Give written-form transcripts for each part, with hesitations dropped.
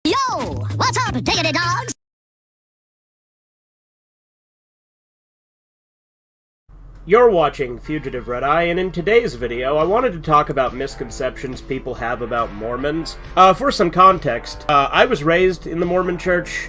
Yo, what's up, diggity dogs? You're watching Fugitive Red Eye, and in today's video, I wanted to talk about misconceptions people have about Mormons. For some context, I was raised in the Mormon church,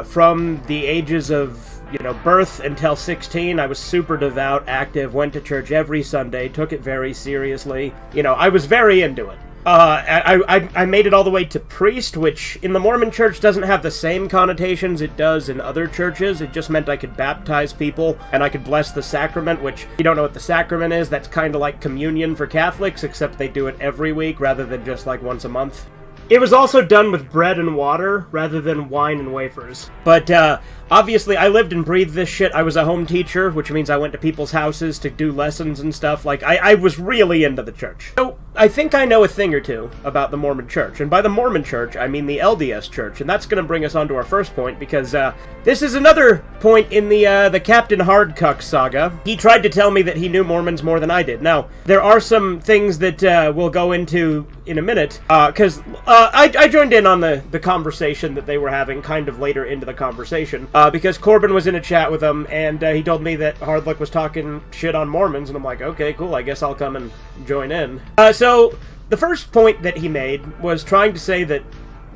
from the ages of, birth until 16. I was super devout, active, went to church every Sunday, took it very seriously. I was very into it. I made it all the way to priest, which in the Mormon church doesn't have the same connotations it does in other churches. It just meant I could baptize people, and I could bless the sacrament, which, if you don't know what the sacrament is, that's kind of like communion for Catholics, except they do it every week rather than just like once a month. It was also done with bread and water, rather than wine and wafers. But, obviously, I lived and breathed this shit. I was a home teacher, which means I went to people's houses to do lessons and stuff. Like, I was really into the church. So, I think I know a thing or two about the Mormon church. And by the Mormon church, I mean the LDS church. And that's going to bring us on to our first point, because, this is another point in the Captain Hardcuck saga. He tried to tell me that he knew Mormons more than I did. Now, there are some things that, we'll go into in a minute, because, I joined in on the conversation that they were having kind of later into the conversation, because Corbin was in a chat with them, and he told me that Hardluck was talking shit on Mormons, and I'm like, okay, cool, I guess I'll come and join in. So, the first point that he made was trying to say that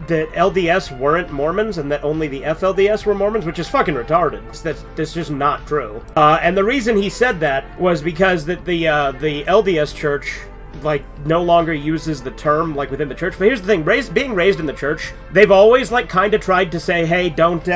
LDS weren't Mormons, and that only the FLDS were Mormons, which is fucking retarded. That's just not true. And the reason he said that was because that the LDS church, like, no longer uses the term, like, within the church. But here's the thing, being raised in the church, they've always, like, kind of tried to say, hey, don't,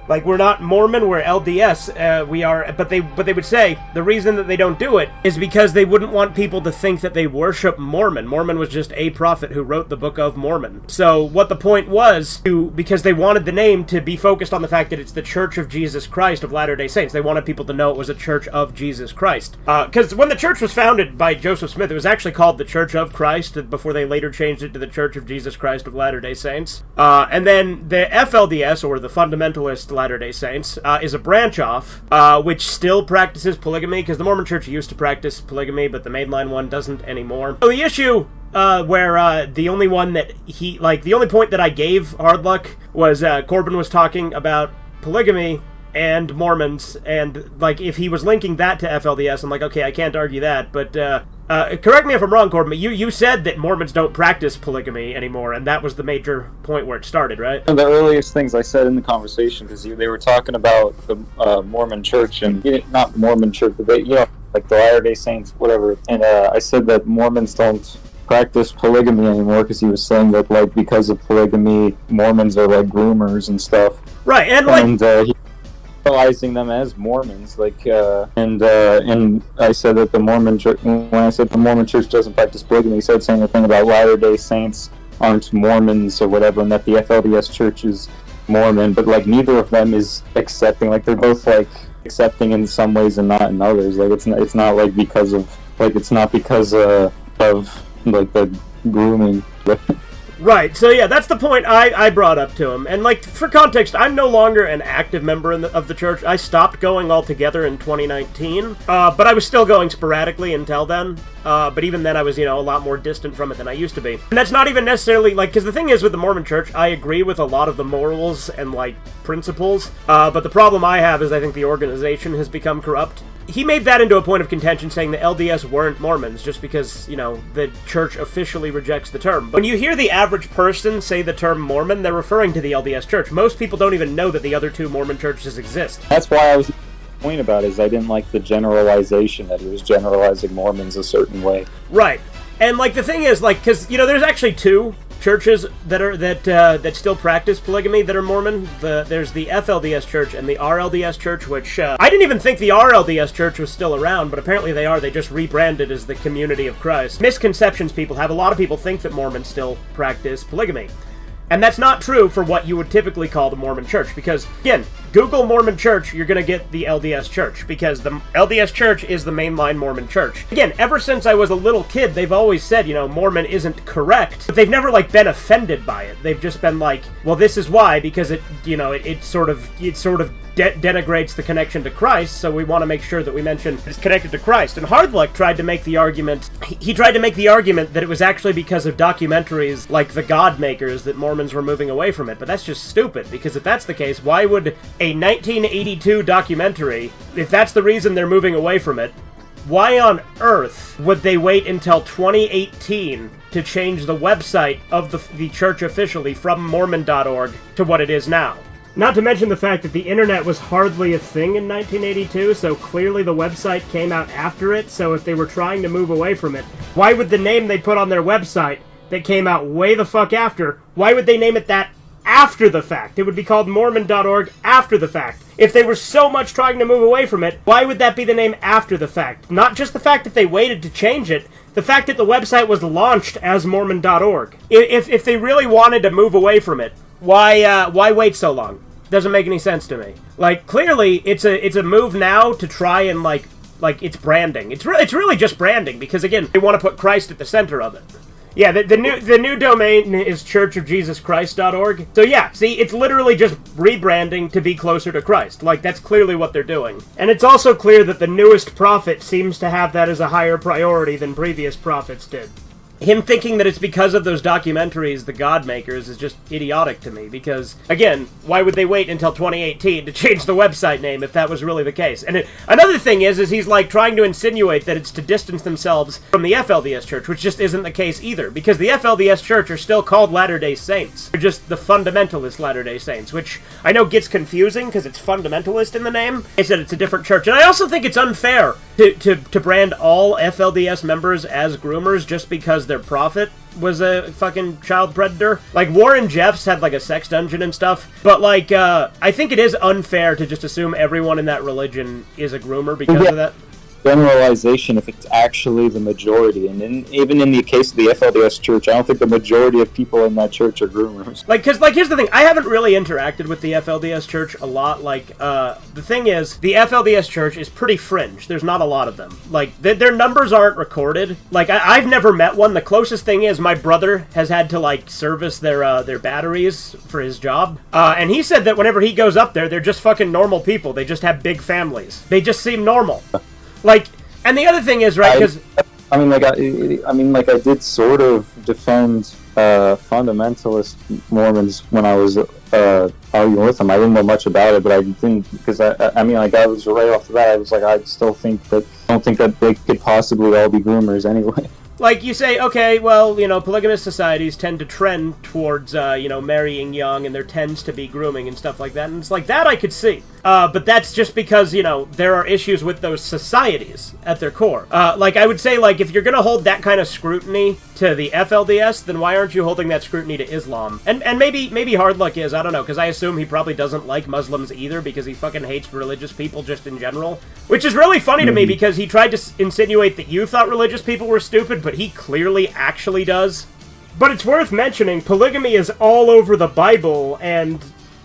like, we're not Mormon, we're LDS, we are, but they would say, the reason that they don't do it is because they wouldn't want people to think that they worship Mormon. Mormon was just a prophet who wrote the Book of Mormon. So, what the point was, because they wanted the name to be focused on the fact that it's the Church of Jesus Christ of Latter-day Saints. They wanted people to know it was a Church of Jesus Christ. Because when the church was founded by Joseph Smith, it was actually called the Church of Christ, before they later changed it to the Church of Jesus Christ of Latter-day Saints. And then the FLDS, or the Fundamentalist Latter-day Saints, is a branch off, which still practices polygamy, because the Mormon Church used to practice polygamy, but the mainline one doesn't anymore. So the issue, where the only one that the only point that I gave Hardluck was Corbin was talking about polygamy and Mormons, and, like, if he was linking that to FLDS, I'm like, okay, I can't argue that, but, correct me if I'm wrong, Corbin, but you said that Mormons don't practice polygamy anymore, and that was the major point where it started, right? One of the earliest things I said in the conversation, because they were talking about the Mormon church, and not Mormon church, but they, like the Latter-day Saints, whatever, and I said that Mormons don't practice polygamy anymore, because he was saying that, like, because of polygamy, Mormons are, like, groomers and stuff. Right, and, like... he realizing them as Mormons, like, and I said that the Mormon church, when I said the Mormon church doesn't practice polygamy, he said saying the thing about Latter-day Saints aren't Mormons or whatever, and that the FLDS church is Mormon, but, like, neither of them is accepting, like, they're both, like, accepting in some ways and not in others, like, it's not like because of, like, it's not because of, like, the grooming. Right, so yeah, that's the point I brought up to him. And, like, for context, I'm no longer an active member of the church. I stopped going altogether in 2019, but I was still going sporadically until then. But even then, I was, a lot more distant from it than I used to be. And that's not even necessarily, like, because the thing is with the Mormon church, I agree with a lot of the morals and, like, principles, but the problem I have is I think the organization has become corrupt. He made that into a point of contention, saying the LDS weren't Mormons, just because, the church officially rejects the term. But when you hear the average person say the term Mormon, they're referring to the LDS church. Most people don't even know that the other two Mormon churches exist. That's why I was point about it, is I didn't like the generalization that he was generalizing Mormons a certain way. Right. And, like, the thing is, like, because, there's actually two churches that still practice polygamy that are Mormon. There's the FLDS church and the RLDS church, which I didn't even think the RLDS church was still around, but apparently they are. They just rebranded as the Community of Christ. Misconceptions people have. A lot of people think that Mormons still practice polygamy. And that's not true for what you would typically call the Mormon church, because, again, Google Mormon Church, you're going to get the LDS Church, because the LDS Church is the mainline Mormon Church. Again, ever since I was a little kid, they've always said, you know, Mormon isn't correct, but they've never, like, been offended by it. They've just been like, well, this is why, because it, you know, it sort of denigrates the connection to Christ, so we want to make sure that we mention it's connected to Christ. And Hardluck tried to make the argument, he tried to make the argument that it was actually because of documentaries like The God Makers that Mormons were moving away from it, but that's just stupid, because if that's the case, why would a 1982 documentary, if that's the reason they're moving away from it, why on earth would they wait until 2018 to change the website of the church officially from Mormon.org to what it is now? Not to mention the fact that the internet was hardly a thing in 1982, so clearly the website came out after it, so if they were trying to move away from it, why would the name they put on their website that came out way the fuck after, why would they name it that after the fact? It would be called Mormon.org after the fact. If they were so much trying to move away from it, why would that be the name after the fact? Not just the fact that they waited to change it, the fact that the website was launched as Mormon.org. If they really wanted to move away from it, why wait so long? Doesn't make any sense to me. Like, clearly, it's a move now to try and, like it's branding. It's really just branding, because, again, they want to put Christ at the center of it. Yeah, the new domain is churchofjesuschrist.org. So yeah, see, it's literally just rebranding to be closer to Christ. Like, that's clearly what they're doing. And it's also clear that the newest prophet seems to have that as a higher priority than previous prophets did. Him thinking that it's because of those documentaries, The God Makers, is just idiotic to me, because, again, why would they wait until 2018 to change the website name if that was really the case? And another thing is he's, like, trying to insinuate that it's to distance themselves from the FLDS Church, which just isn't the case either, because the FLDS Church are still called Latter-day Saints. They're just the fundamentalist Latter-day Saints, which I know gets confusing because it's fundamentalist in the name. I said it's a different church, and I also think it's unfair to brand all FLDS members as groomers just because their prophet was a fucking child predator. Like, Warren Jeffs had, like, a sex dungeon and stuff, but, like, I think it is unfair to just assume everyone in that religion is a groomer because of that. Generalization if it's actually the majority, and even in the case of the FLDS Church, I don't think the majority of people in that church are groomers. Like, because, like, here's the thing, I haven't really interacted with the FLDS Church a lot. Like, the thing is, the FLDS Church is pretty fringe. There's not a lot of them. Like, their numbers aren't recorded. Like, I've never met one. The closest thing is my brother has had to, like, service their batteries for his job, and he said that whenever he goes up there, they're just fucking normal people. They just have big families. They just seem normal. Like, and the other thing is, right, because... I did sort of defend fundamentalist Mormons when I was arguing with them. I didn't know much about it, but I didn't, because I was right off the bat, I was like, I still think that, I don't think that they could possibly all be groomers anyway. Like, you say, okay, well, you know, polygamous societies tend to trend towards, marrying young, and there tends to be grooming and stuff like that, and it's like, that I could see. But that's just because, you know, there are issues with those societies at their core. Like, I would say, like, if you're gonna hold that kind of scrutiny to the FLDS, then why aren't you holding that scrutiny to Islam? And maybe Hardluck is, I don't know, because I assume he probably doesn't like Muslims either, because he fucking hates religious people just in general. Which is really funny to me, because he tried to insinuate that you thought religious people were stupid, but he clearly actually does. But it's worth mentioning, polygamy is all over the Bible, and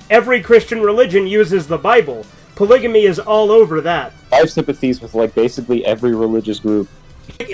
every Christian religion uses the Bible. Polygamy is all over that. I have sympathies with, like, basically every religious group.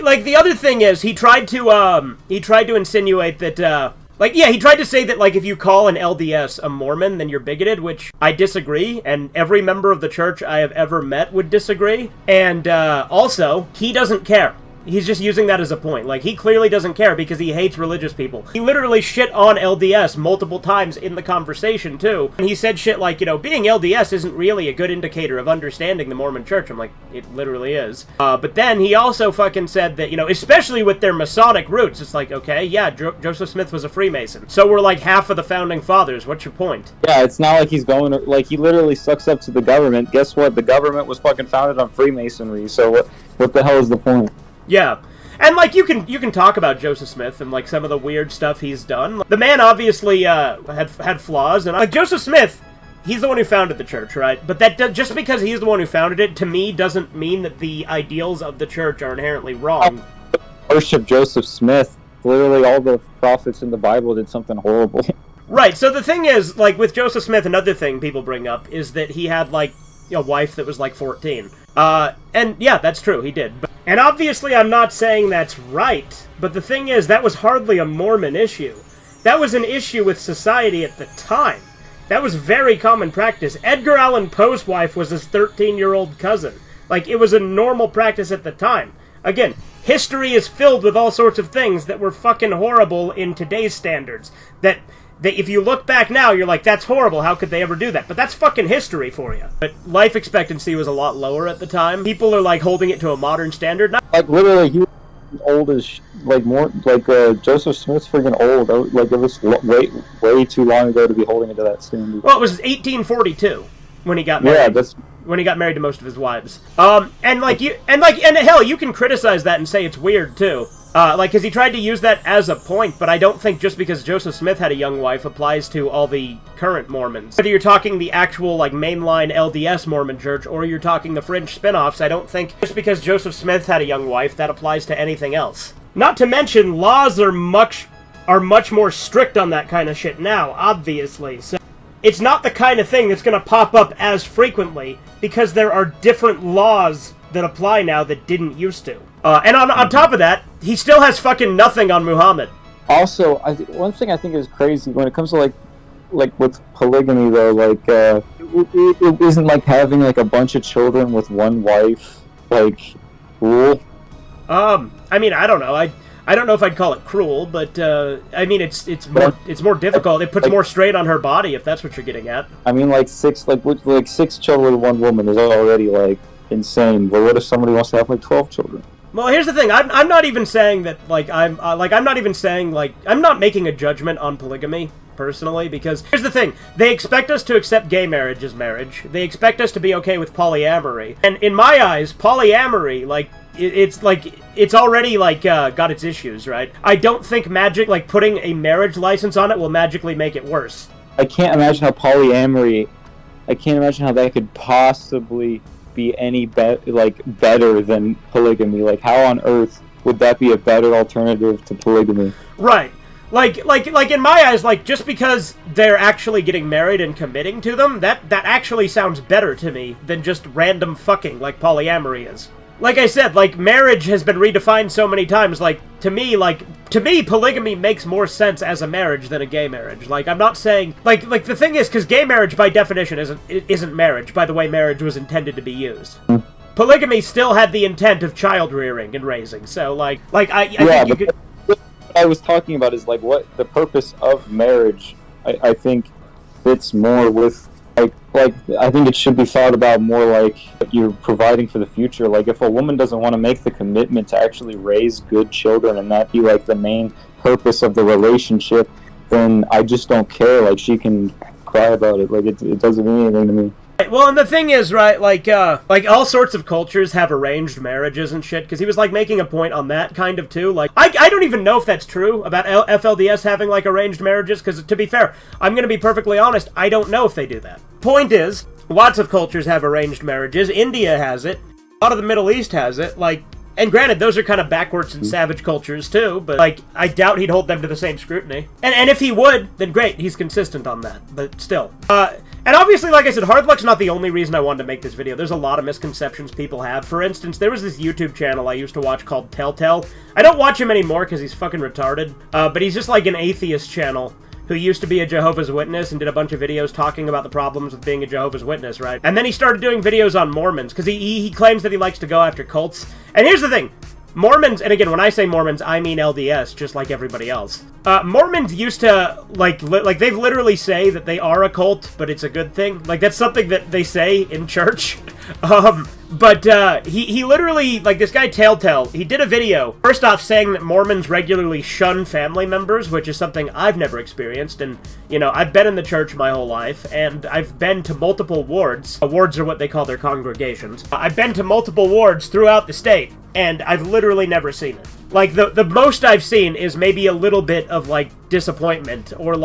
Like, the other thing is, he tried to insinuate that, he tried to say that, like, if you call an LDS a Mormon, then you're bigoted, which I disagree, and every member of the church I have ever met would disagree. And, also, he doesn't care. He's just using that as a point. Like, he clearly doesn't care because he hates religious people. He literally shit on LDS multiple times in the conversation, too. And he said shit like, you know, being LDS isn't really a good indicator of understanding the Mormon Church. I'm like, it literally is. But then he also fucking said that, you know, especially with their Masonic roots, it's like, okay, yeah, Joseph Smith was a Freemason. So we're like half of the Founding Fathers. What's your point? Yeah, it's not like he's going, like, he literally sucks up to the government. Guess what? The government was fucking founded on Freemasonry, so what the hell is the point? Yeah. And, like, you can talk about Joseph Smith and, like, some of the weird stuff he's done. The man obviously had flaws, and, like, Joseph Smith, he's the one who founded the church, right? But that just because he's the one who founded it, to me, doesn't mean that the ideals of the church are inherently wrong. Worship Joseph Smith. Literally all the prophets in the Bible did something horrible. Right, so the thing is, like, with Joseph Smith, another thing people bring up is that he had, like, a wife that was, like, 14. And, yeah, that's true, he did. And obviously I'm not saying that's right, but the thing is, that was hardly a Mormon issue. That was an issue with society at the time. That was very common practice. Edgar Allan Poe's wife was his 13-year-old cousin. Like, it was a normal practice at the time. Again, history is filled with all sorts of things that were fucking horrible in today's standards. That if you look back now, you're like, that's horrible, how could they ever do that? But that's fucking history for you. But life expectancy was a lot lower at the time. People are, like, holding it to a modern standard. Like, literally, he was old as, like, more, like, Joseph Smith's freaking old. Like, it was way too long ago to be holding it to that standard. Well, it was 1842 when he got married. Yeah, that's... When he got married to most of his wives. And hell, you can criticize that and say it's weird, too. Because he tried to use that as a point, but I don't think just because Joseph Smith had a young wife applies to all the current Mormons. Whether you're talking the actual, like, mainline LDS Mormon church, or you're talking the fringe spin-offs, I don't think just because Joseph Smith had a young wife, that applies to anything else. Not to mention, laws are much more strict on that kind of shit now, obviously, so it's not the kind of thing that's gonna pop up as frequently, because there are different laws that apply now that didn't used to. And on top of that, he still has fucking nothing on Muhammad. Also, one thing I think is crazy when it comes to like with polygamy though, like it isn't like having like a bunch of children with one wife like rule. I mean, I don't know. I don't know if I'd call it cruel, but I mean, it's more difficult. It puts more strain on her body, if that's what you're getting at. I mean, like six children with one woman is already like insane. But what if somebody wants to have like 12 children? Well, here's the thing. I'm not even saying that. I'm not making a judgment on polygamy personally, because here's the thing. They expect us to accept gay marriage as marriage. They expect us to be okay with polyamory, and in my eyes, polyamory, it's already, got its issues, right? I don't think putting a marriage license on it will magically make it worse. I can't imagine how that could possibly be any better than polygamy. Like, how on earth would that be a better alternative to polygamy? Right. Like in my eyes, just because they're actually getting married and committing to them, that actually sounds better to me than just random fucking like polyamory is. Like I said, marriage has been redefined so many times, to me, polygamy makes more sense as a marriage than a gay marriage. I'm not saying, the thing is, because gay marriage, by definition, isn't marriage, by the way marriage was intended to be used. Polygamy still had the intent of child-rearing and raising, so, I think you could... What I was talking about is, what the purpose of marriage, I think, fits more with... I think it should be thought about more like you're providing for the future. Like, if a woman doesn't want to make the commitment to actually raise good children and that be, the main purpose of the relationship, then I just don't care. She can cry about it. It doesn't mean anything to me. Well, and the thing is, right, all sorts of cultures have arranged marriages and shit, because he was, making a point on that kind of, too. I don't even know if that's true about FLDS having, arranged marriages, because, to be fair, I'm going to be perfectly honest, I don't know if they do that. Point is, lots of cultures have arranged marriages. India has it. A lot of the Middle East has it. And granted, those are kind of backwards and savage cultures, too, but, I doubt he'd hold them to the same scrutiny. And if he would, then great, he's consistent on that, but still. And obviously, like I said, hard luck's not the only reason I wanted to make this video. There's a lot of misconceptions people have. For instance, there was this YouTube channel I used to watch called Telltale. I don't watch him anymore because he's fucking retarded, but he's just an atheist channel who used to be a Jehovah's Witness and did a bunch of videos talking about the problems with being a Jehovah's Witness, right? And then he started doing videos on Mormons, because he claims that he likes to go after cults. And here's the thing. Mormons, and again, when I say Mormons, I mean LDS, just like everybody else. Mormons used to, they've literally say that they are a cult, but it's a good thing. That's something that they say in church. But he literally, this guy Telltale, he did a video, first off saying that Mormons regularly shun family members, which is something I've never experienced, and, I've been in the church my whole life, and I've been to multiple wards. Wards are what they call their congregations. I've been to multiple wards throughout the state, and I've literally never seen it. The most I've seen is maybe a little bit of, disappointment, or,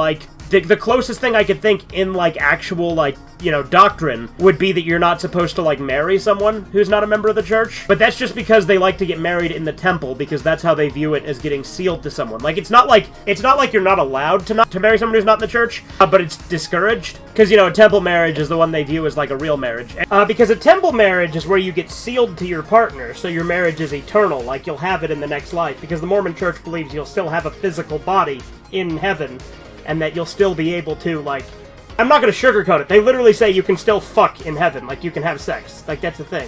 the closest thing I could think in, like, actual, like, you know, doctrine would be that you're not supposed to, like, marry someone who's not a member of the church. But that's just because they like to get married in the temple, because that's how they view it, as getting sealed to someone. Like, it's not like you're not allowed to marry someone who's not in the church, but it's discouraged. Because, you know, a temple marriage is the one they view as, like, a real marriage. Because a temple marriage is where you get sealed to your partner, so your marriage is eternal, like you'll have it in the next life. Because the Mormon church believes you'll still have a physical body in heaven, and that you'll still be able to, like... I'm not gonna sugarcoat it. They literally say you can still fuck in heaven. Like, you can have sex. Like, that's the thing.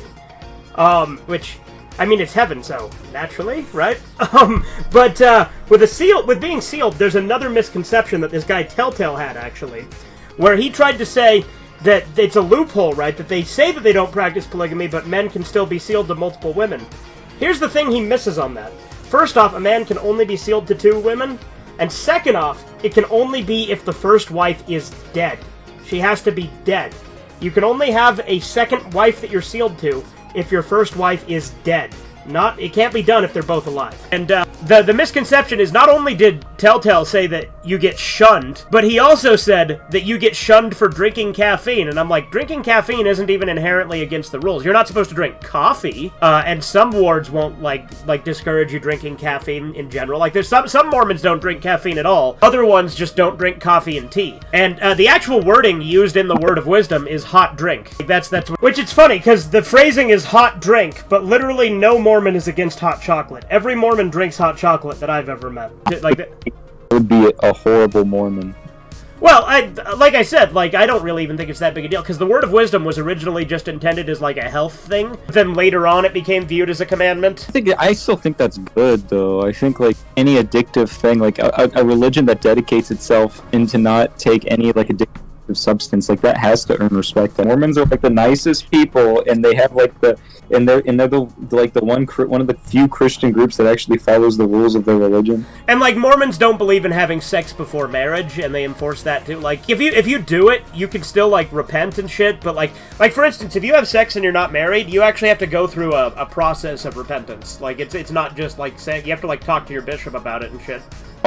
Which, I mean, it's heaven, so naturally, right? With being sealed, there's another misconception that this guy Telltale had, actually, where he tried to say that it's a loophole, right? That they say that they don't practice polygamy, but men can still be sealed to multiple women. Here's the thing he misses on that. First off, a man can only be sealed to 2 women. And second off, it can only be if the first wife is dead. She has to be dead. You can only have a second wife that you're sealed to if your first wife is dead. It can't be done if they're both alive. And the misconception is, not only did Telltale say that you get shunned, but he also said that you get shunned for drinking caffeine. And I'm like, drinking caffeine isn't even inherently against the rules. You're not supposed to drink coffee, and some wards won't like discourage you drinking caffeine in general. Like, there's some Mormons don't drink caffeine at all. Other ones just don't drink coffee and tea. And the actual wording used in the Word of Wisdom is hot drink. That's which it's funny because the phrasing is hot drink, but literally no Mormon is against hot chocolate. Every Mormon drinks hot chocolate that I've ever met. Like that. It would be a horrible Mormon. Well, like I said, like, I don't really even think it's that big a deal, because the Word of Wisdom was originally just intended as, like, a health thing. Then later on it became viewed as a commandment. I still think that's good, though. I think, like, any addictive thing, like, a religion that dedicates itself into not take any, like, addictive substance, like, that has to earn respect. And Mormons are, like, the nicest people, and they have, like, they're one of the few Christian groups that actually follows the rules of their religion. And, like, Mormons don't believe in having sex before marriage, and they enforce that too. Like, if you do it, you can still, like, repent and shit, but, like for instance, if you have sex and you're not married, you actually have to go through a process of repentance. Like, it's not just, like, saying, you have to, like, talk to your bishop about it and shit.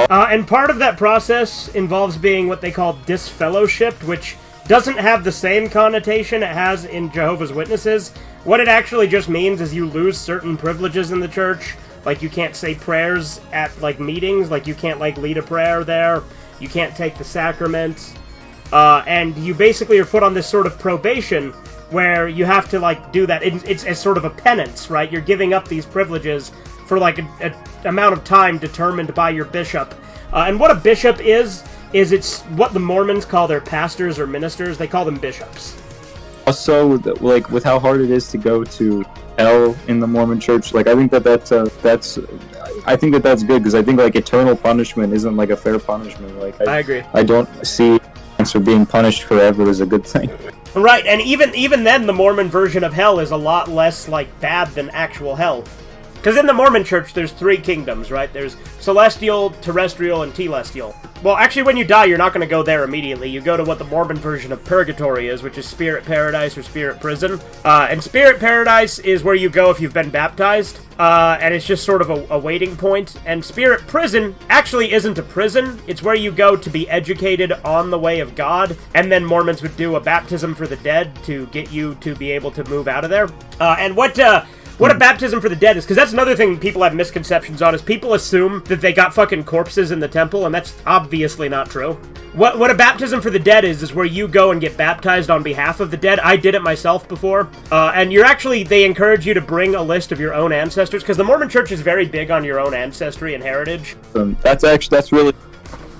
And part of that process involves being what they call disfellowshipped, which doesn't have the same connotation it has in Jehovah's Witnesses. What it actually just means is you lose certain privileges in the church. Like, you can't say prayers at, like, meetings. Like, you can't, like, lead a prayer there. You can't take the sacrament. And you basically are put on this sort of probation where you have to, like, do that. It's as sort of a penance, right? You're giving up these privileges for, like, a amount of time determined by your bishop. And what a bishop is it's what the Mormons call their pastors or ministers. They call them bishops. Also, like, with how hard it is to go to hell in the Mormon church, like, I think that's good, because I think, like, eternal punishment isn't, like, a fair punishment. Like, I agree. I don't see for being punished forever as a good thing. Right, and even then, the Mormon version of hell is a lot less, like, bad than actual hell. Because in the Mormon church, there's 3 kingdoms, right? There's celestial, terrestrial, and telestial. Well, actually, when you die, you're not going to go there immediately. You go to what the Mormon version of purgatory is, which is spirit paradise or spirit prison. And spirit paradise is where you go if you've been baptized. And it's just sort of a waiting point. And spirit prison actually isn't a prison. It's where you go to be educated on the way of God. And then Mormons would do a baptism for the dead to get you to be able to move out of there. And what a baptism for the dead is, because that's another thing people have misconceptions on, is people assume that they got fucking corpses in the temple, and that's obviously not true. What a baptism for the dead is where you go and get baptized on behalf of the dead. I did it myself before. And they encourage you to bring a list of your own ancestors, because the Mormon church is very big on your own ancestry and heritage. That's really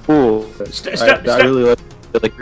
cool. I really like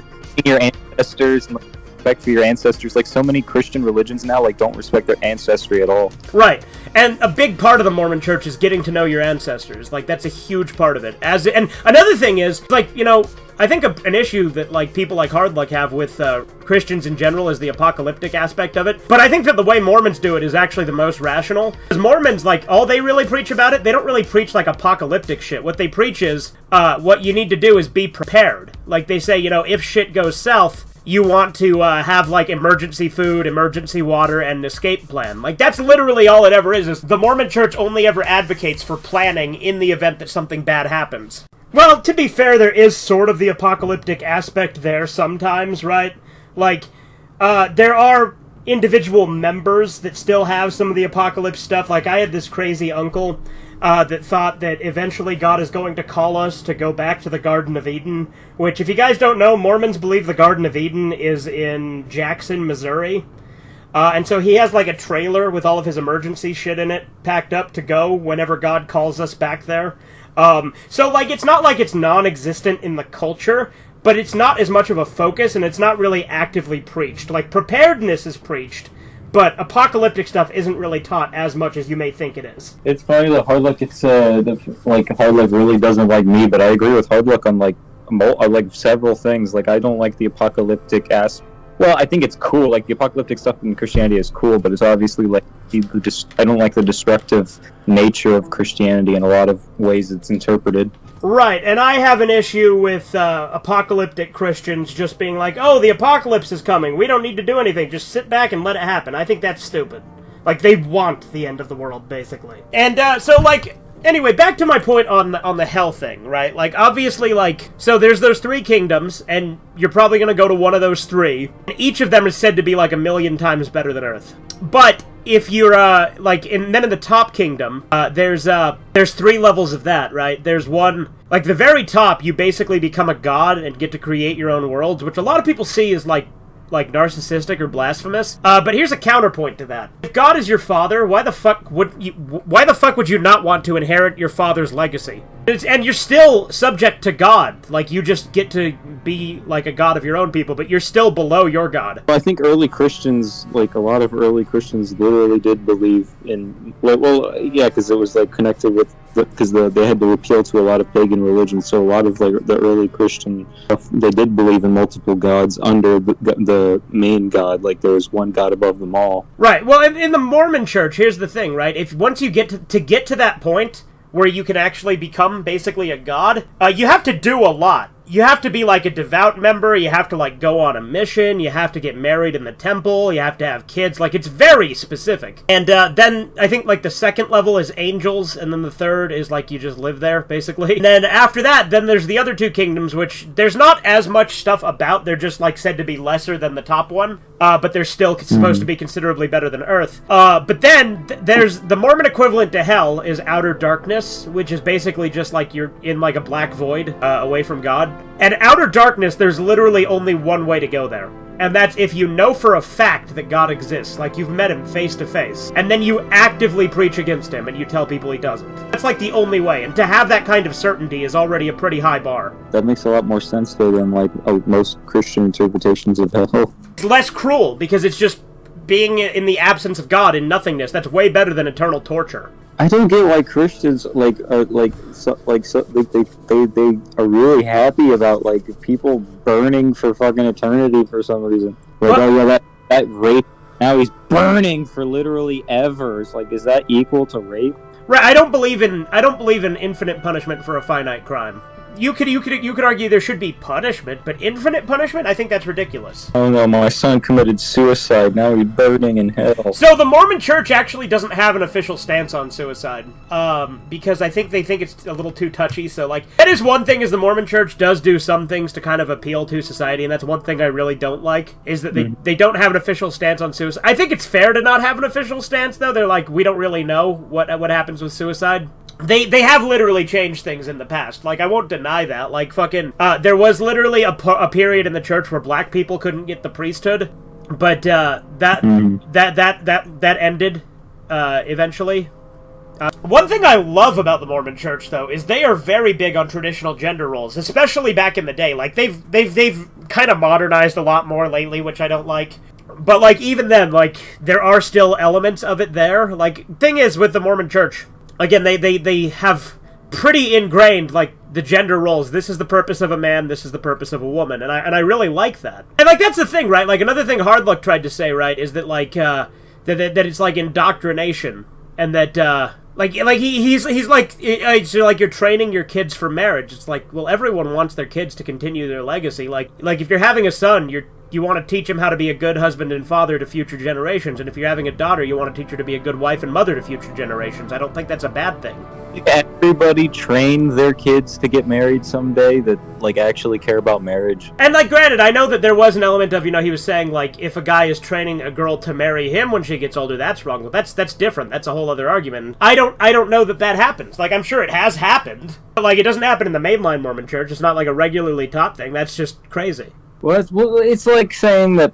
your ancestors and, like, respect for your ancestors. Like, so many Christian religions now, like, don't respect their ancestry at all. Right. And a big part of the Mormon church is getting to know your ancestors. Like, that's a huge part of it. And another thing is, like, you know, I think an issue that, like, people like Hardluck have with Christians in general is the apocalyptic aspect of it. But I think that the way Mormons do it is actually the most rational. Because Mormons, like, all they really preach about it, they don't really preach, like, apocalyptic shit. What they preach is, what you need to do is be prepared. Like, they say, you know, if shit goes south, you want to have, like, emergency food, emergency water, and an escape plan. Like, that's literally all it ever is the Mormon church only ever advocates for planning in the event that something bad happens. Well, to be fair, there is sort of the apocalyptic aspect there sometimes, right? Like, there are individual members that still have some of the apocalypse stuff. Like, I had this crazy uncle that thought that eventually God is going to call us to go back to the Garden of Eden, which, if you guys don't know, Mormons believe the Garden of Eden is in Jackson, Missouri. And so he has, like, a trailer with all of his emergency shit in it packed up to go whenever God calls us back there. So, like, it's not like it's non-existent in the culture, but it's not as much of a focus, and it's not really actively preached. Like, preparedness is preached, but apocalyptic stuff isn't really taught as much as you may think it is. It's funny that Hardluck, Hardluck really doesn't like me, but I agree with Hardluck on, like several things. Like, I don't like the apocalyptic aspect. Well, I think it's cool. Like, the apocalyptic stuff in Christianity is cool, but it's obviously, like, I don't like the destructive nature of Christianity in a lot of ways it's interpreted. Right, and I have an issue with apocalyptic Christians just being like, oh, the apocalypse is coming, we don't need to do anything, just sit back and let it happen. I think that's stupid. Like, they want the end of the world, basically. And, so, like, anyway, back to my point on the hell thing, right? Like, obviously, like, so there's those 3 kingdoms, and you're probably gonna go to one of those 3. And each of them is said to be, like, 1,000,000 times better than Earth. But if you're, then in the top kingdom, there's 3 levels of that, right? There's one, like, the very top, you basically become a god and get to create your own worlds, which a lot of people see as, like narcissistic or blasphemous. But here's a counterpoint to that. If God is your father, why the fuck would you not want to inherit your father's legacy? And you're still subject to God. Like, you just get to be like a god of your own people, but you're still below your god. I think early Christians, like a lot of early Christians, literally did believe in, because it was like connected with, because they had to appeal to a lot of pagan religions. So a lot of like the early Christian stuff, they did believe in multiple gods under the main god. Like, there was one god above them all. Right. Well, in the Mormon Church, here's the thing, right? If once you get to get to that point where you can actually become basically a god, you have to do a lot. You have to be, like, a devout member, you have to, like, go on a mission, you have to get married in the temple, you have to have kids, like, it's very specific. And, then, I think, like, the second level is angels, and then the third is, like, you just live there, basically. And then, after that, then there's the other 2 kingdoms, which there's not as much stuff about, they're just, like, said to be lesser than the top one, but they're still supposed to be considerably better than Earth. But then, there's, the Mormon equivalent to hell is outer darkness, which is basically just, like, you're in, like, a black void, away from God. And outer darkness, there's literally only one way to go there. And that's if you know for a fact that God exists, like you've met him face to face, and then you actively preach against him and you tell people he doesn't. That's like the only way, and to have that kind of certainty is already a pretty high bar. That makes a lot more sense, though, than like most Christian interpretations of hell. It's less cruel, because it's just being in the absence of God, in nothingness. That's way better than eternal torture. I don't get why Christians they are really happy about like people burning for fucking eternity for some reason. Like, oh yeah, that rape, now he's burning for literally ever. It's like, is that equal to rape? Right, I don't believe in infinite punishment for a finite crime. You could argue there should be punishment, but infinite punishment? I think that's ridiculous. Oh no, my son committed suicide, now he's burning in hell. So the Mormon Church actually doesn't have an official stance on suicide, because I think they think it's a little too touchy, so like, that is one thing, is the Mormon Church does do some things to kind of appeal to society, and that's one thing I really don't like, is that they don't have an official stance on suicide. I think it's fair to not have an official stance, though. They're like, we don't really know what happens with suicide. They have literally changed things in the past. Like, I won't deny that. Like, fucking, there was literally a period in the church where black people couldn't get the priesthood, but that ended eventually. One thing I love about the Mormon Church, though, is they are very big on traditional gender roles, especially back in the day. Like, they've kind of modernized a lot more lately, which I don't like. But like, even then, like, there are still elements of it there. Like, thing is with the Mormon Church, again, they have pretty ingrained, like, the gender roles. This is the purpose of a man, this is the purpose of a woman, and I really like that. And, like, that's the thing, right? Like, another thing Hardluck tried to say, right, is that, like, that it's, like, indoctrination, and that, he's like, it's like you're training your kids for marriage. It's like, well, everyone wants their kids to continue their legacy. Like, if you're having a son, you're you want to teach him how to be a good husband and father to future generations, and if you're having a daughter, you want to teach her to be a good wife and mother to future generations. I don't think that's a bad thing. Everybody train their kids to get married someday that, like, actually care about marriage. And, like, granted, I know that there was an element of, he was saying, like, if a guy is training a girl to marry him when she gets older, that's wrong. But that's different. That's a whole other argument. I don't know that happens. Like, I'm sure it has happened. But, like, it doesn't happen in the mainline Mormon church. It's not, like, a regularly taught thing. That's just crazy. Well, it's like saying that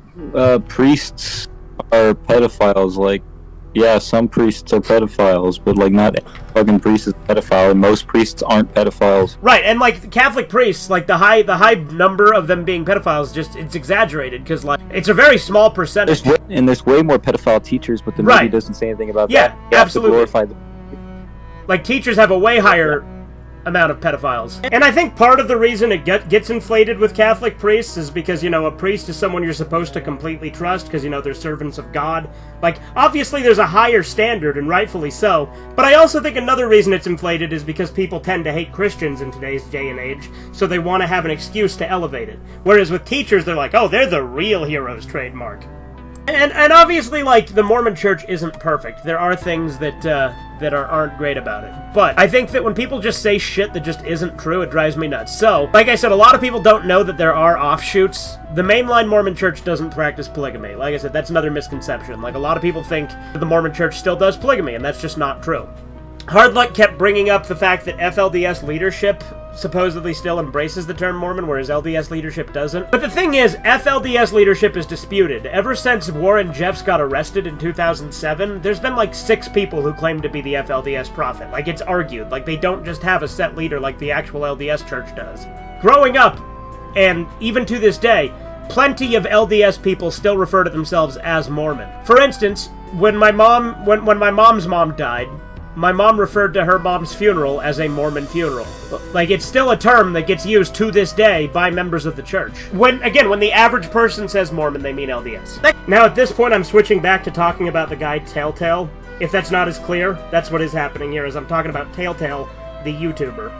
priests are pedophiles. Like, yeah, some priests are pedophiles, but, like, not every fucking priest is a pedophile, and most priests aren't pedophiles. Right, and, like, Catholic priests, like, the high number of them being pedophiles, it's exaggerated, because, like, it's a very small percentage. There's way more pedophile teachers, but the movie doesn't say anything about that. Yeah, absolutely. Like, teachers have a way higher amount of pedophiles. And I think part of the reason it gets inflated with Catholic priests is because, a priest is someone you're supposed to completely trust because, they're servants of God. Like, obviously there's a higher standard, and rightfully so, but I also think another reason it's inflated is because people tend to hate Christians in today's day and age, so they want to have an excuse to elevate it. Whereas with teachers, they're like, oh, they're the real heroes trademark. And obviously, like, the Mormon church isn't perfect. There are things that aren't great about it. But I think that when people just say shit that just isn't true, it drives me nuts. So, like I said, a lot of people don't know that there are offshoots. The mainline Mormon church doesn't practice polygamy. Like I said, that's another misconception. Like, a lot of people think that the Mormon church still does polygamy, and that's just not true. Hardluck kept bringing up the fact that FLDS leadership supposedly still embraces the term Mormon, whereas LDS leadership doesn't. But the thing is, FLDS leadership is disputed. Ever since Warren Jeffs got arrested in 2007, there's been like 6 people who claim to be the FLDS prophet. Like, it's argued. Like, they don't just have a set leader like the actual LDS church does. Growing up, and even to this day, plenty of LDS people still refer to themselves as Mormon. For instance, when my mom's mom died, my mom referred to her mom's funeral as a Mormon funeral. Like, it's still a term that gets used to this day by members of the church. When the average person says Mormon, they mean LDS. Now, at this point, I'm switching back to talking about the guy Telltale. If that's not as clear, that's what is happening here, is I'm talking about Telltale, the YouTuber.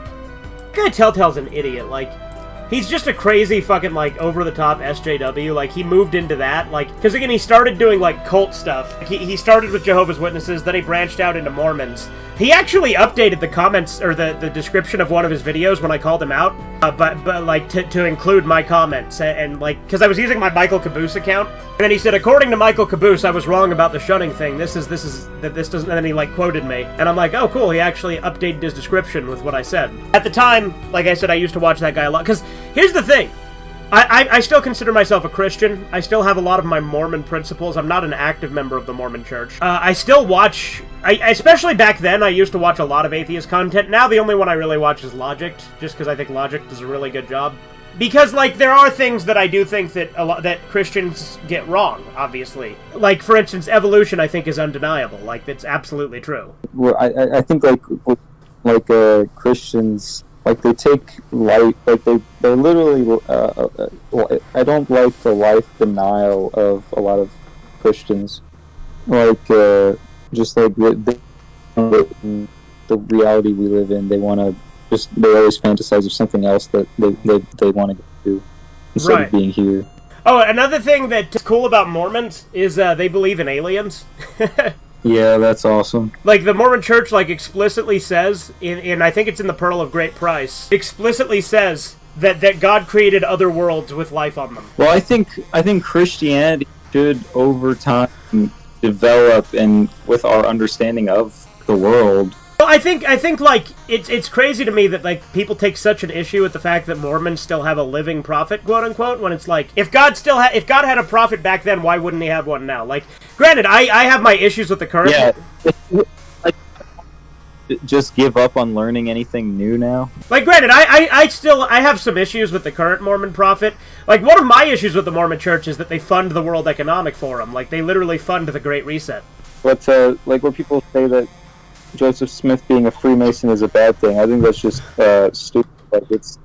The guy Telltale's an idiot, like... He's just a crazy fucking, like, over-the-top SJW. Like, he moved into that. Like, because, again, he started doing, like, cult stuff. Like, he started with Jehovah's Witnesses, then he branched out into Mormons. He actually updated the comments, or the description of one of his videos when I called him out, but like, to include my comments, and like, because I was using my Michael Caboose account, and then he said, according to Michael Caboose, I was wrong about the shunning thing, this doesn't, and then he, like, quoted me, and I'm like, oh, cool, he actually updated his description with what I said. At the time, like I said, I used to watch that guy a lot, because here's the thing, I still consider myself a Christian. I still have a lot of my Mormon principles. I'm not an active member of the Mormon church. I still watch... especially back then, I used to watch a lot of atheist content. Now the only one I really watch is Logic, just because I think Logic does a really good job. Because, like, there are things that I do think that that Christians get wrong, obviously. Like, for instance, evolution, I think, is undeniable. Like, that's absolutely true. Well, I think, Christians... Like, they take life, like, they literally, I don't like the life denial of a lot of Christians. Like, just like, the reality we live in, they want to they always fantasize of something else that they want to do instead of being here. Oh, another thing that's cool about Mormons is they believe in aliens. Yeah, that's awesome. Like, the Mormon church, like, explicitly says, in I think it's in the Pearl of Great Price, explicitly says that God created other worlds with life on them. Well, I think Christianity should, over time, develop and with our understanding of the world. Well, I think like, it's crazy to me that, like, people take such an issue with the fact that Mormons still have a living prophet, quote unquote, when it's like, if God had a prophet back then, why wouldn't he have one now? Like, granted, I have my issues with the current... Yeah. Like, just give up on learning anything new now? Like, granted, I have some issues with the current Mormon prophet. Like, one of my issues with the Mormon church is that they fund the World Economic Forum. Like, they literally fund the Great Reset. But, like, when people say that Joseph Smith being a Freemason is a bad thing, I think that's just stupid. Like, it's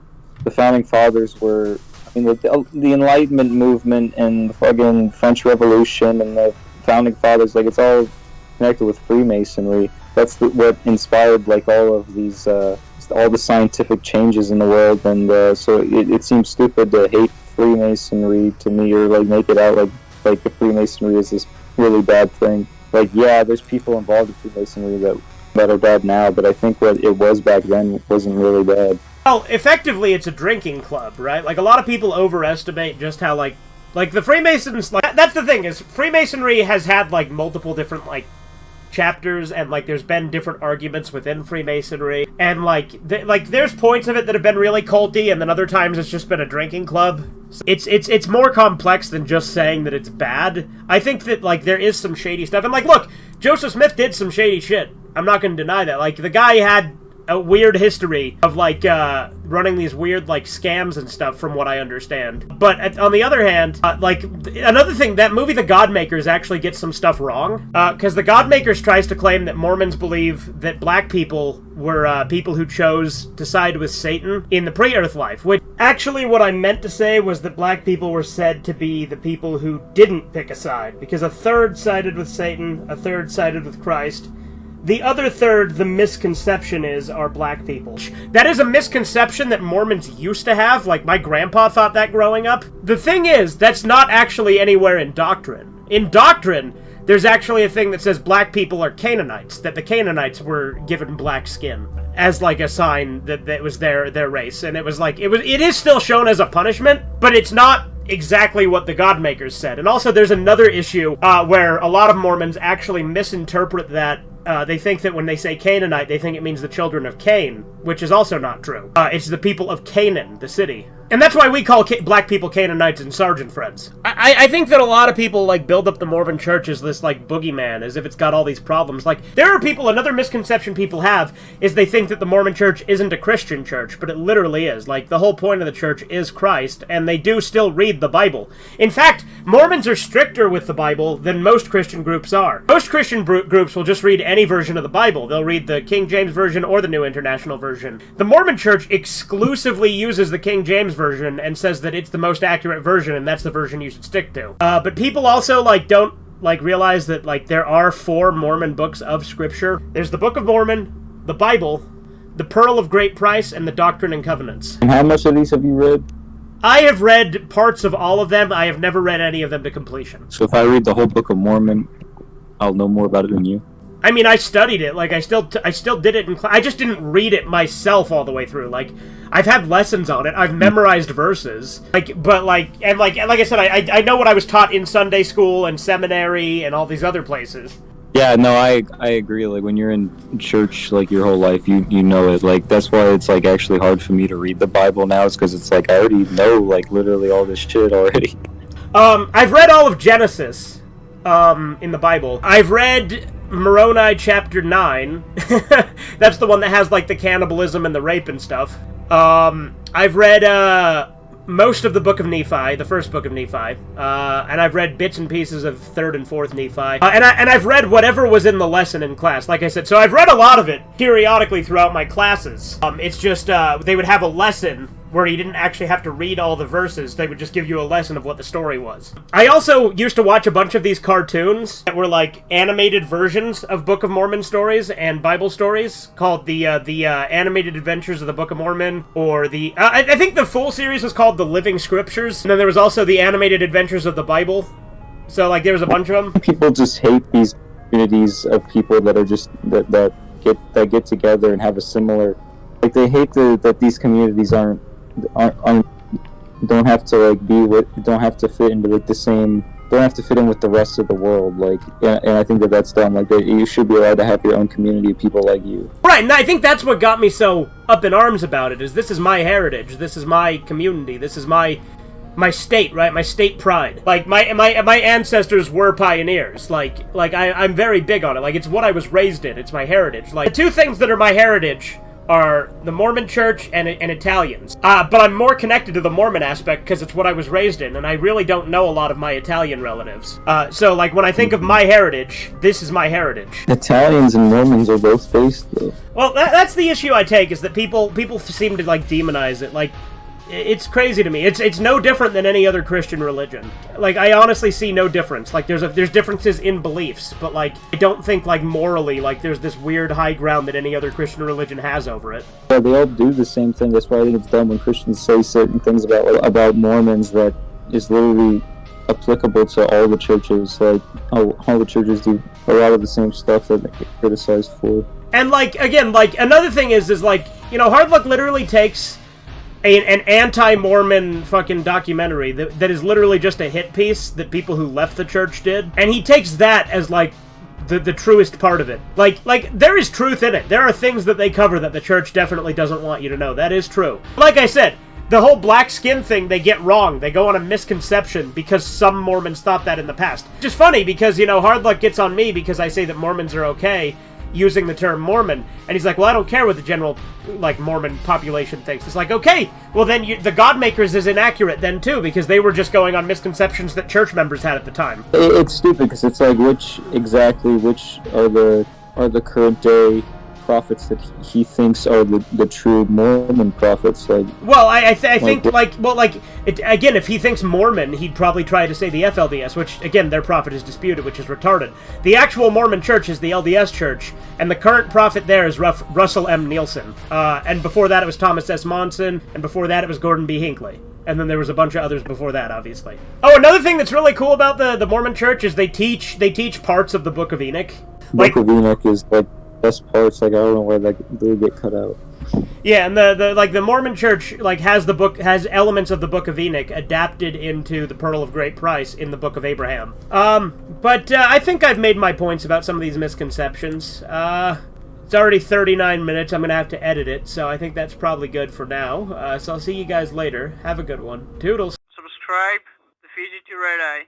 the founding fathers were, I mean, the Enlightenment movement and the fucking French Revolution and the founding fathers, like, it's all connected with Freemasonry. That's what inspired, like, all of these all the scientific changes in the world, and so it seems stupid to hate Freemasonry to me, or like make it out like the Freemasonry is this really bad thing. Like, yeah, there's people involved in Freemasonry that are bad now, but I think what it was back then wasn't really bad. Well, effectively, it's a drinking club, right? Like, a lot of people overestimate just how, like the Freemasons, like, that's the thing, is Freemasonry has had, like, multiple different, like, chapters, and, like, there's been different arguments within Freemasonry, and, like, there's points of it that have been really culty, and then other times it's just been a drinking club. It's more complex than just saying that it's bad. I think that, like, there is some shady stuff, and, like, look, Joseph Smith did some shady shit. I'm not gonna deny that. Like, the guy had a weird history of, like, running these weird, like, scams and stuff, from what I understand. But on the other hand, like, another thing, that movie The Godmakers actually gets some stuff wrong, because The Godmakers tries to claim that Mormons believe that black people were people who chose to side with Satan in the pre-earth life, which actually what I meant to say was that black people were said to be the people who didn't pick a side, because a third sided with Satan, a third sided with Christ. The other third, the misconception is, are black people. That is a misconception that Mormons used to have. Like, my grandpa thought that growing up. The thing is, that's not actually anywhere in doctrine. In doctrine, there's actually a thing that says black people are Canaanites, that the Canaanites were given black skin as, like, a sign that it was their race. And it was like, it is still shown as a punishment, but it's not exactly what the Godmakers said. And also, there's another issue where a lot of Mormons actually misinterpret that. They think that when they say Canaanite, they think it means the children of Cain, which is also not true. It's the people of Canaan, the city. And that's why we call black people Canaanites and Sergeant Friends. I think that a lot of people, like, build up the Mormon church as this, like, boogeyman, as if it's got all these problems. Like, there are people, another misconception people have is they think that the Mormon church isn't a Christian church, but it literally is. Like, the whole point of the church is Christ, and they do still read the Bible. In fact, Mormons are stricter with the Bible than most Christian groups are. Most Christian groups will just read any version of the Bible. They'll read the King James Version or the New International Version. The Mormon church exclusively uses the King James Version and says that it's the most accurate version, and that's the version you should stick to. But people also, like, don't, like, realize that, like, there are 4 Mormon books of Scripture. There's the Book of Mormon, the Bible, the Pearl of Great Price, and the Doctrine and Covenants. And how much of these have you read? I have read parts of all of them. I have never read any of them to completion. So if I read the whole Book of Mormon, I'll know more about it than you? I mean, I studied it. Like, I still did it in class. I just didn't read it myself all the way through. Like, I've had lessons on it. I've memorized verses. Like, but, like, and like I said, I know what I was taught in Sunday school and seminary and all these other places. Yeah, no, I agree. Like, when you're in church, like, your whole life, you know it. Like, that's why it's, like, actually hard for me to read the Bible now, is because it's, like, I already know, like, literally all this shit already. I've read all of Genesis, in the Bible. I've read Moroni chapter 9. That's the one that has, like, the cannibalism and the rape and stuff. I've read, most of the book of Nephi, the first book of Nephi, and I've read bits and pieces of 3rd and 4th Nephi, and I've read whatever was in the lesson in class, like I said, so I've read a lot of it periodically throughout my classes. It's just, they would have a lesson where you didn't actually have to read all the verses. They would just give you a lesson of what the story was. I also used to watch a bunch of these cartoons that were like animated versions of Book of Mormon stories and Bible stories, called the Animated Adventures of the Book of Mormon, or the I think the full series was called The Living Scriptures, and then there was also the Animated Adventures of the Bible. So, like, there was a bunch of them. People just hate these communities of people that are just that get together and have a similar, like, they hate that these communities aren't don't have to, like, don't have to fit into, like, the same, don't have to fit in with the rest of the world, like, and I think that's dumb. Like, you should be allowed to have your own community of people like you. Right, and I think that's what got me so up in arms about it, is this is my heritage, this is my community, this is my state, right? My state pride. Like, my ancestors were pioneers. Like I'm very big on it. Like, it's what I was raised in. It's my heritage. Like, the 2 things that are my heritage are the Mormon Church and Italians. But I'm more connected to the Mormon aspect because it's what I was raised in, and I really don't know a lot of my Italian relatives. So, like, when I think of my heritage, this is my heritage. Italians and Mormons are both based, though. Well, that's the issue I take, is that people seem to, like, demonize it. Like, it's crazy to me. It's no different than any other Christian religion. Like, I honestly see no difference. Like, there's differences in beliefs, but, like, I don't think, like, morally, like, there's this weird high ground that any other Christian religion has over it. Yeah, they all do the same thing. That's why I think it's dumb when Christians say certain things about Mormons that is literally applicable to all the churches. Like, all the churches do a lot of the same stuff that they get criticized for. And, like, again, like, another thing is like, you know, Hard Luck literally takes an anti-Mormon fucking documentary that is literally just a hit piece that people who left the church did, and he takes that as, like, the truest part of it. Like, there is truth in it. There are things that they cover that the church definitely doesn't want you to know. That is true. Like I said, the whole black skin thing they get wrong. They go on a misconception because some Mormons thought that in the past. Which is funny because, you know, Hard Luck gets on me because I say that Mormons are okay using the term Mormon, and he's like, well, I don't care what the general, like, Mormon population thinks. It's like, okay, well then the Godmakers is inaccurate then too, because they were just going on misconceptions that church members had at the time. It's stupid, because it's like, which are the current day prophets that he thinks are the true Mormon prophets? Like, well, I think, again, if he thinks Mormon, he'd probably try to say the FLDS, which, again, their prophet is disputed, which is retarded. The actual Mormon church is the LDS church, and the current prophet there is Russell M. Nielsen. And before that, it was Thomas S. Monson, and before that, it was Gordon B. Hinckley. And then there was a bunch of others before that, obviously. Oh, another thing that's really cool about the Mormon church is they teach parts of the Book of Enoch. Book of Enoch is, like, best parts. Like, I don't know where they get cut out. Yeah, and the Mormon Church, like, has elements of the Book of Enoch adapted into the Pearl of Great Price in the Book of Abraham. But I think I've made my points about some of these misconceptions. It's already 39 minutes. I'm gonna have to edit it, so I think that's probably good for now. So I'll see you guys later. Have a good one. Toodles. Subscribe to Fugitive Red Eye.